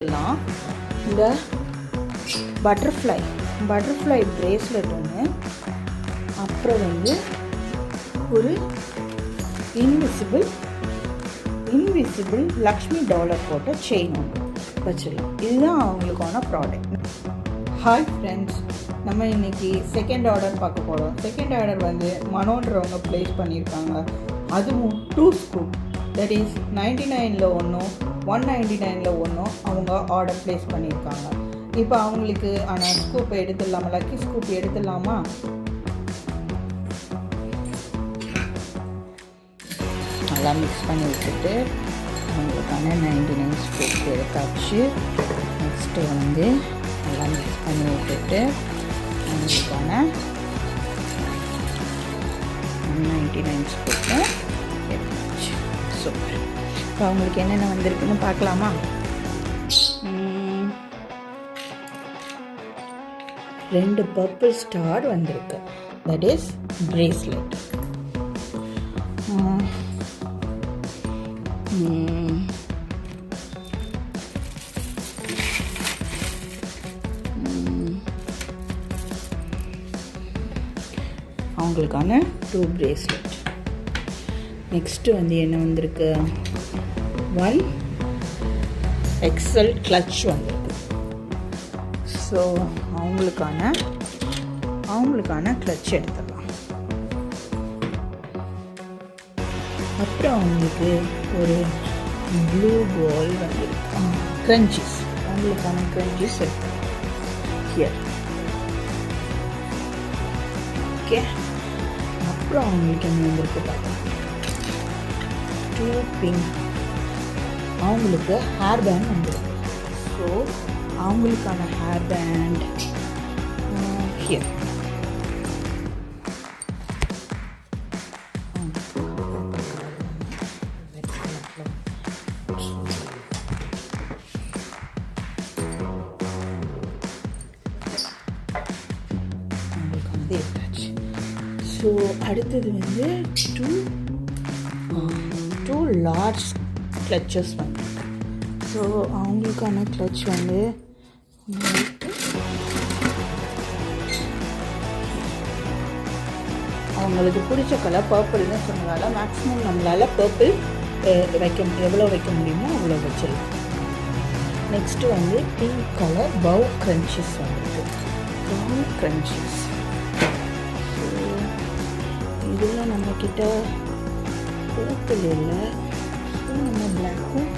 இந்த butterfly bracelet ஒன்று, அப்புறம் வந்து ஒரு இன்விசிபிள் லக்ஷ்மி டாலர் போட்ட செயின் ஒன்று வச்சிடலாம். இதுதான் அவங்களுக்கான ப்ராடக்ட். ஹாய் ஃப்ரெண்ட்ஸ், நம்ம இன்றைக்கி செகண்ட் ஆர்டர் பார்க்க போகிறோம். செகண்ட் ஆர்டர் வந்து மனோன்றவங்க ப்ளேஸ் பண்ணியிருக்காங்க. அதுவும் 2 ஸ்கூப், தட் இஸ் 99ல் ஒன்றும் 199ல் ஒன்றும் அவங்க ஆர்டர் ப்ளேஸ் பண்ணியிருக்காங்க. இப்போ அவங்களுக்கு ஆனால் ஸ்கூப் எடுத்துடலாமா, லக்கி ஸ்கூப் எடுத்துடலாமா? நல்லா மிக்ஸ் பண்ணி விட்டுட்டு அவங்களுக்கான 99 ஸ்கூப் எடுத்தாச்சு. நெக்ஸ்ட்டு வந்து நல்லா மிக்ஸ் பண்ணி விட்டுட்டு அவங்களுக்கான 199 ஸ்கூப்பு எடுத்தாச்சு. சூப்பர். இப்போ அவங்களுக்கு என்னென்ன வந்திருக்குன்னு பார்க்கலாமா? 2 பர்பிள் ஸ்டார் வந்திருக்கு, தட் இஸ் பிரேஸ்லெட். அவங்களுக்கான 2 பிரேஸ்லெட். நெக்ஸ்ட்டு வந்து என்ன வந்திருக்கு, 1 XL கிளட்ச் வந்திருக்கு. ஸோ அவங்களுக்கான கிளட்ச் எடுத்துடலாம். அப்புறம் அவங்களுக்கு ஒரு ப்ளூ பால் வந்திருக்கு, க்ரன்ச்சீஸ். அவங்களுக்கான க்ரன்ச்சீஸ் எடுத்துக்கலாம் ஹியர். ஓகே. அப்புறம் அவங்களுக்கு என்ன வந்திருக்கு பார்க்கலாம், 2 பிங்க். அவங்களுக்கு ஹேர் பேண்ட் வந்துருக்கு. ஸோ அவங்களுக்கான ஹேர் பேண்ட் ஹியர். அவங்களுக்கு வந்து எடுத்தாச்சு. ஸோ அடுத்தது வந்து 2 லார்ஜ் கிளச்சஸ் வந்து. ஸோ அவங்களுக்கான கிளச் வந்து அவங்களுக்கு பிடிச்ச கலர் பர்பிள்னு சொன்னதால மேக்ஸிமம் நம்மளால் பர்பிள் எவ்வளோ வைக்க முடியுமோ அவ்வளோ வச்சிடலாம். நெக்ஸ்ட்டு வந்து பிங்க் கலர் பவ் க்ரன்ச்சஸ் வந்துருக்கு, பவ் க்ரன்ச்சஸ். ஸோ இதில் நம்மக்கிட்ட பர்பிள் இல்லை, ஸோ நம்ம பிளாக்கும்